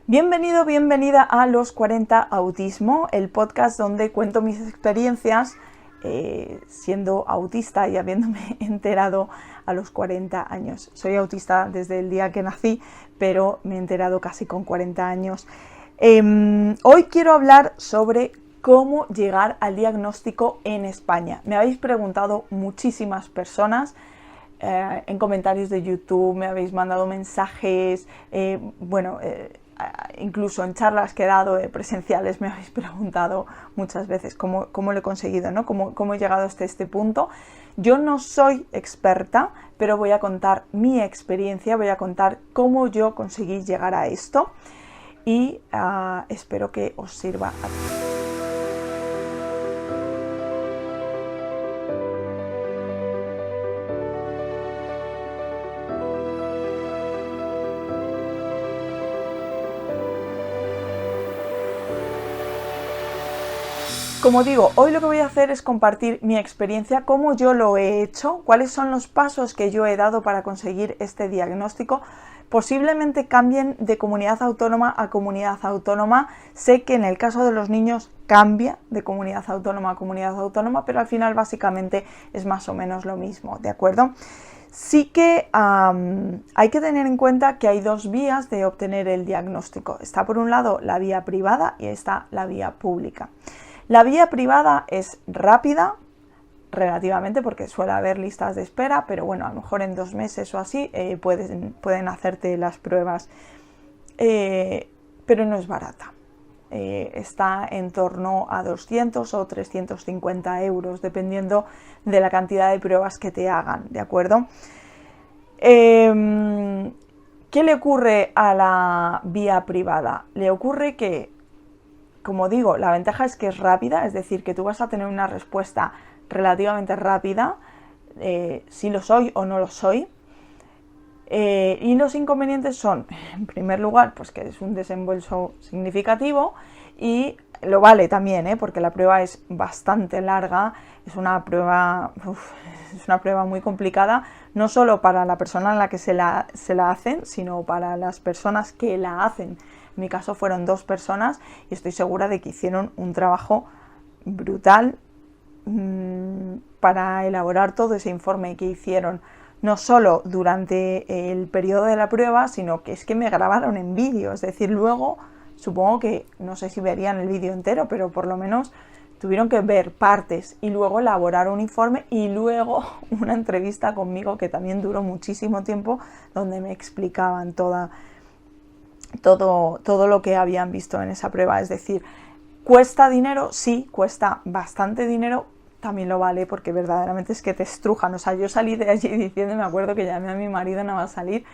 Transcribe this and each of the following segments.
Bienvenido, bienvenida a Los 40 Autismo, el podcast donde cuento mis experiencias siendo autista y habiéndome enterado a los 40 años. Soy autista desde el día que nací, pero me he enterado casi con 40 años. Hoy quiero hablar sobre cómo llegar al diagnóstico en España. Me habéis preguntado muchísimas personas. En comentarios de YouTube me habéis mandado mensajes, incluso en charlas que he dado presenciales me habéis preguntado muchas veces cómo lo he conseguido, ¿no? Cómo he llegado hasta este punto. Yo no soy experta, pero voy a contar mi experiencia, voy a contar cómo yo conseguí llegar a esto y espero que os sirva a todos. Como digo, hoy lo que voy a hacer es compartir mi experiencia, cómo yo lo he hecho, cuáles son los pasos que yo he dado para conseguir este diagnóstico. Posiblemente cambien de comunidad autónoma a comunidad autónoma. Sé que en el caso de los niños cambia de comunidad autónoma a comunidad autónoma, pero al final básicamente es más o menos lo mismo, ¿de acuerdo? Sí que hay que tener en cuenta que hay dos vías de obtener el diagnóstico. Está por un lado la vía privada y está la vía pública. La vía privada es rápida, relativamente, porque suele haber listas de espera, pero bueno, a lo mejor en 2 meses o así pueden hacerte las pruebas, pero no es barata. Está en torno a 200 o 350 euros, dependiendo de la cantidad de pruebas que te hagan, ¿de acuerdo? ¿Qué le ocurre a la vía privada? Le ocurre que, como digo, la ventaja es que es rápida, es decir, que tú vas a tener una respuesta relativamente rápida, si lo soy o no lo soy. Y los inconvenientes son, en primer lugar, pues que es un desembolso significativo y lo vale también, porque la prueba es bastante larga, es una prueba muy complicada, no solo para la persona en la que se la hacen, sino para las personas que la hacen. En mi caso fueron 2 personas y estoy segura de que hicieron un trabajo brutal para elaborar todo ese informe que hicieron, no solo durante el periodo de la prueba, sino que es que me grabaron en vídeo, es decir, luego supongo que, no sé si verían el vídeo entero, pero por lo menos tuvieron que ver partes y luego elaborar un informe y luego una entrevista conmigo que también duró muchísimo tiempo, donde me explicaban todo lo que habían visto en esa prueba. Es decir, ¿cuesta dinero? Sí, cuesta bastante dinero, también lo vale porque verdaderamente es que te estrujan. O sea, yo salí de allí diciendo, me acuerdo que llamé a mi marido nada más salir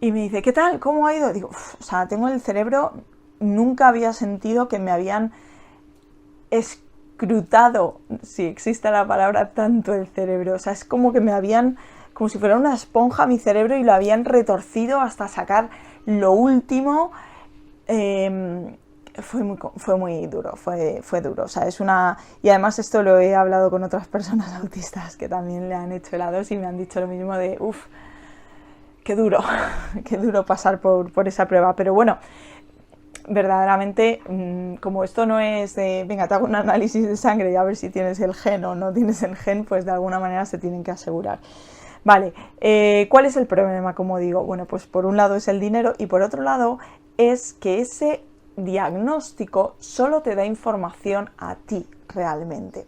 y me dice, ¿qué tal? ¿Cómo ha ido? Digo, o sea, tengo el cerebro, nunca había sentido que me habían escrutado, si existe la palabra, tanto el cerebro. O sea, es como que me habían, como si fuera una esponja mi cerebro y lo habían retorcido hasta sacar lo último. Fue muy duro, fue duro. O sea, y además esto lo he hablado con otras personas autistas que también le han hecho la dosis y me han dicho lo mismo de, qué duro, qué duro pasar por esa prueba. Pero bueno, verdaderamente, como esto no es de, venga, te hago un análisis de sangre y a ver si tienes el gen o no tienes el gen, pues de alguna manera se tienen que asegurar. Vale, ¿cuál es el problema? Como digo, bueno, pues por un lado es el dinero y por otro lado es que ese diagnóstico solo te da información a ti realmente.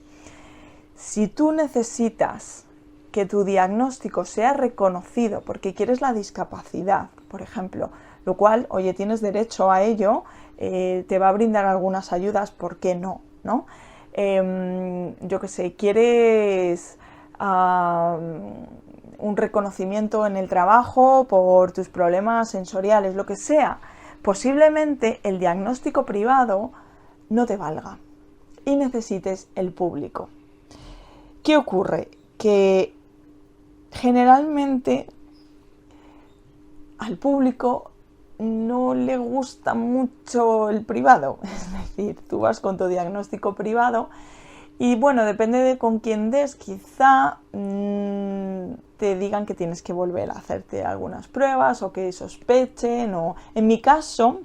Si tú necesitas que tu diagnóstico sea reconocido porque quieres la discapacidad, por ejemplo, lo cual, oye, tienes derecho a ello, te va a brindar algunas ayudas, ¿por qué no? ¿No? Yo qué sé, quieres un reconocimiento en el trabajo por tus problemas sensoriales, lo que sea, posiblemente el diagnóstico privado no te valga y necesites el público. ¿Qué ocurre? Que generalmente al público no le gusta mucho el privado, es decir, tú vas con tu diagnóstico privado y bueno, depende de con quién des, quizá te digan que tienes que volver a hacerte algunas pruebas o que sospechen, o en mi caso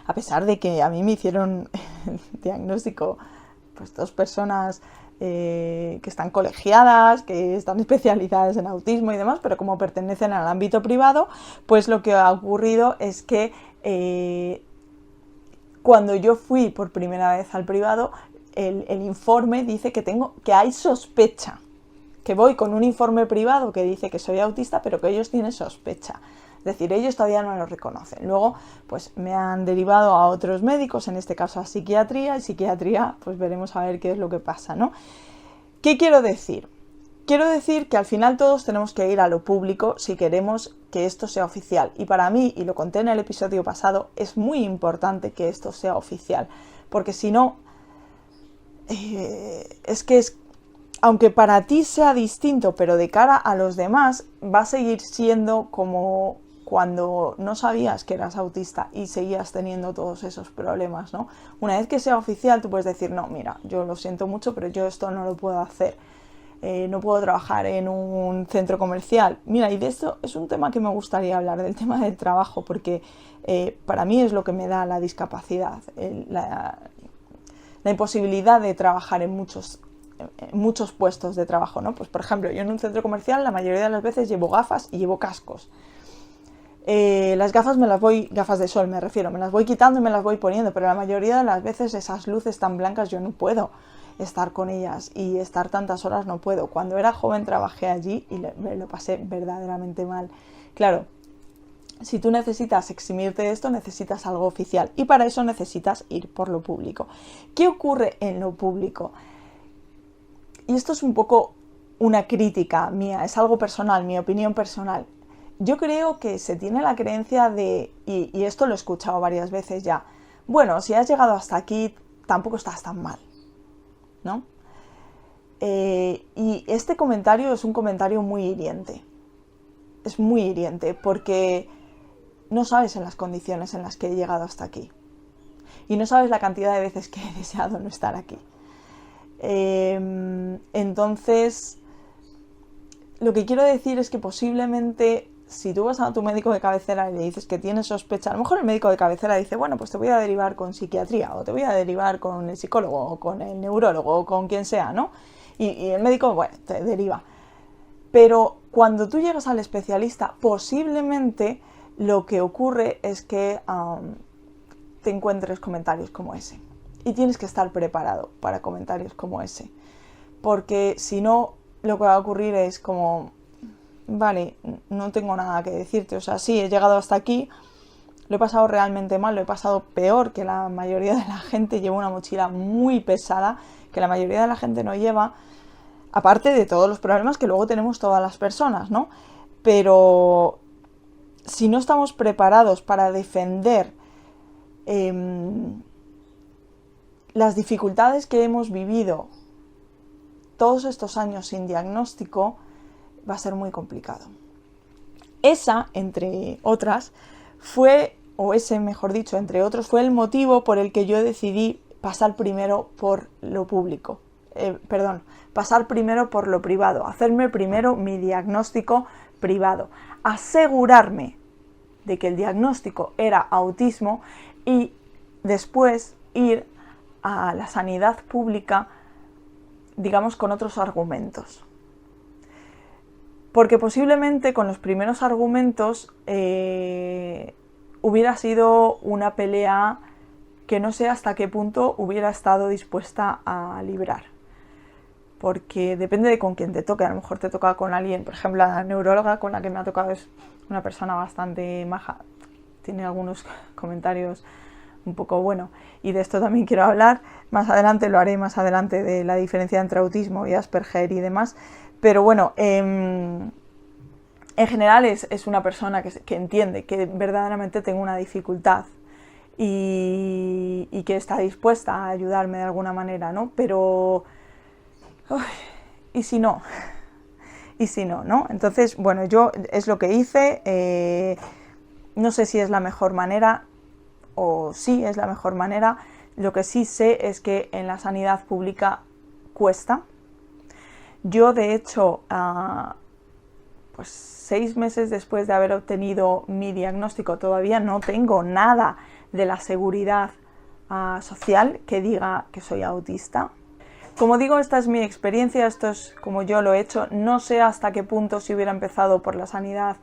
a pesar de que a mí me hicieron el diagnóstico pues 2 personas que están colegiadas, que están especializadas en autismo y demás, pero como pertenecen al ámbito privado, pues lo que ha ocurrido es que cuando yo fui por primera vez al privado, el informe dice que hay sospecha, que voy con un informe privado que dice que soy autista, pero que ellos tienen sospecha. Es decir, ellos todavía no lo reconocen. Luego, pues me han derivado a otros médicos, en este caso a psiquiatría, y psiquiatría, pues veremos a ver qué es lo que pasa, ¿no? ¿Qué quiero decir? Quiero decir que al final todos tenemos que ir a lo público si queremos que esto sea oficial. Y para mí, y lo conté en el episodio pasado, es muy importante que esto sea oficial. Porque si no, aunque para ti sea distinto, pero de cara a los demás, va a seguir siendo como cuando no sabías que eras autista y seguías teniendo todos esos problemas, ¿no? Una vez que sea oficial, tú puedes decir, no, mira, yo lo siento mucho, pero yo esto no lo puedo hacer. No puedo trabajar en un centro comercial. Mira, y de esto es un tema que me gustaría hablar, del tema del trabajo, porque para mí es lo que me da la discapacidad, la imposibilidad de trabajar en muchos puestos de trabajo, ¿no? Pues por ejemplo, yo en un centro comercial la mayoría de las veces llevo gafas y llevo cascos. Las gafas gafas de sol me refiero, me las voy quitando y me las voy poniendo, pero la mayoría de las veces esas luces tan blancas yo no puedo estar con ellas y estar tantas horas no puedo. Cuando era joven trabajé allí y me lo pasé verdaderamente mal. Claro, si tú necesitas eximirte de esto, necesitas algo oficial y para eso necesitas ir por lo público. ¿Qué ocurre en lo público? Y esto es un poco una crítica mía, es algo personal, mi opinión personal. Yo creo que se tiene la creencia de, y esto lo he escuchado varias veces ya, bueno, si has llegado hasta aquí, tampoco estás tan mal, ¿no? Y este comentario es un comentario muy hiriente. Es muy hiriente porque no sabes en las condiciones en las que he llegado hasta aquí. Y no sabes la cantidad de veces que he deseado no estar aquí. Entonces, lo que quiero decir es que posiblemente si tú vas a tu médico de cabecera y le dices que tienes sospecha, a lo mejor el médico de cabecera dice, bueno, pues te voy a derivar con psiquiatría o te voy a derivar con el psicólogo o con el neurólogo o con quien sea, ¿no? Y el médico, bueno, te deriva. Pero cuando tú llegas al especialista, posiblemente lo que ocurre es que te encuentres comentarios como ese. Y tienes que estar preparado para comentarios como ese. Porque si no, lo que va a ocurrir es como, vale, no tengo nada que decirte. O sea, sí, he llegado hasta aquí, lo he pasado realmente mal, lo he pasado peor que la mayoría de la gente. Llevo una mochila muy pesada que la mayoría de la gente no lleva. Aparte de todos los problemas que luego tenemos todas las personas, ¿no? Pero si no estamos preparados para defender las dificultades que hemos vivido todos estos años sin diagnóstico, va a ser muy complicado. Esa, entre otras, entre otros, fue el motivo por el que yo decidí pasar primero por lo público. Pasar primero por lo privado, hacerme primero mi diagnóstico privado, asegurarme de que el diagnóstico era autismo y después ir a la sanidad pública, digamos, con otros argumentos. Porque posiblemente con los primeros argumentos hubiera sido una pelea que no sé hasta qué punto hubiera estado dispuesta a librar. Porque depende de con quién te toque. A lo mejor te toca con alguien, por ejemplo, la neuróloga con la que me ha tocado es una persona bastante maja. Tiene algunos comentarios un poco bueno. Y de esto también quiero hablar. Más adelante lo haré, más adelante, de la diferencia entre autismo y Asperger y demás. Pero bueno, en general es una persona que entiende que verdaderamente tengo una dificultad y que está dispuesta a ayudarme de alguna manera, ¿no? Pero ¿y si no? ¿Y si no, no? Entonces, bueno, yo es lo que hice. No sé si es la mejor manera o sí es la mejor manera. Lo que sí sé es que en la sanidad pública cuesta. Yo, de hecho, pues 6 meses después de haber obtenido mi diagnóstico, todavía no tengo nada de la seguridad social que diga que soy autista. Como digo, esta es mi experiencia, esto es como yo lo he hecho. No sé hasta qué punto, si hubiera empezado por la sanidad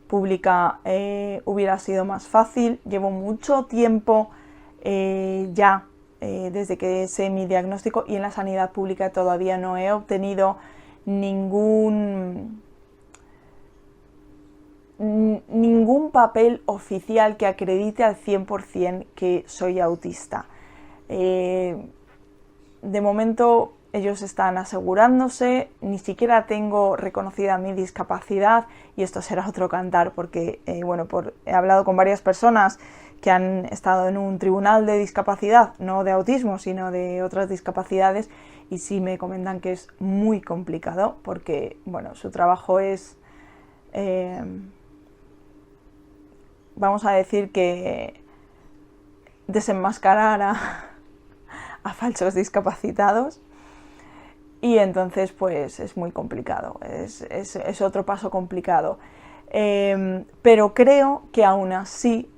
pública, hubiera sido más fácil. Llevo mucho tiempo desde que sé mi diagnóstico, y en la sanidad pública todavía no he obtenido ningún papel oficial que acredite al 100% que soy autista. De momento ellos están asegurándose, ni siquiera tengo reconocida mi discapacidad, y esto será otro cantar porque he hablado con varias personas que han estado en un tribunal de discapacidad, no de autismo, sino de otras discapacidades, y sí me comentan que es muy complicado porque su trabajo es, vamos a decir que desenmascarar a falsos discapacitados, y entonces pues es muy complicado, es otro paso complicado, pero creo que aún así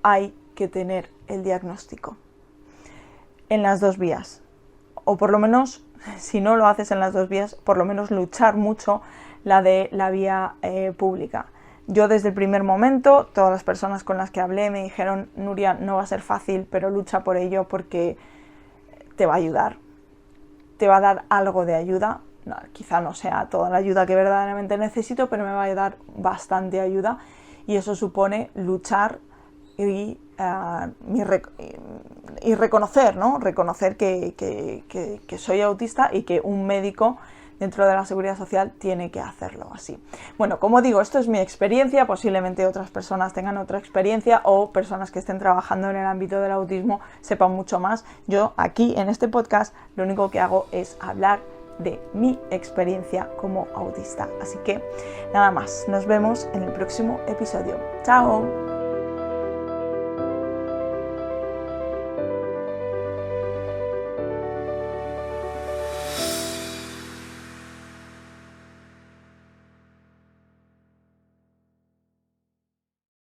hay que tener el diagnóstico en las dos vías, o por lo menos, si no lo haces en las dos vías, por lo menos luchar mucho la vía pública. Yo desde el primer momento, todas las personas con las que hablé me dijeron: Nuria, no va a ser fácil, pero lucha por ello porque te va a ayudar, te va a dar algo de ayuda. No, quizá no sea toda la ayuda que verdaderamente necesito, pero me va a dar bastante ayuda, y eso supone luchar y reconocer, ¿no? Reconocer que soy autista, y que un médico dentro de la seguridad social tiene que hacerlo así. Bueno, como digo, esto es mi experiencia, posiblemente otras personas tengan otra experiencia, o personas que estén trabajando en el ámbito del autismo sepan mucho más. Yo aquí en este podcast lo único que hago es hablar de mi experiencia como autista. Así que nada más, nos vemos en el próximo episodio. ¡Chao!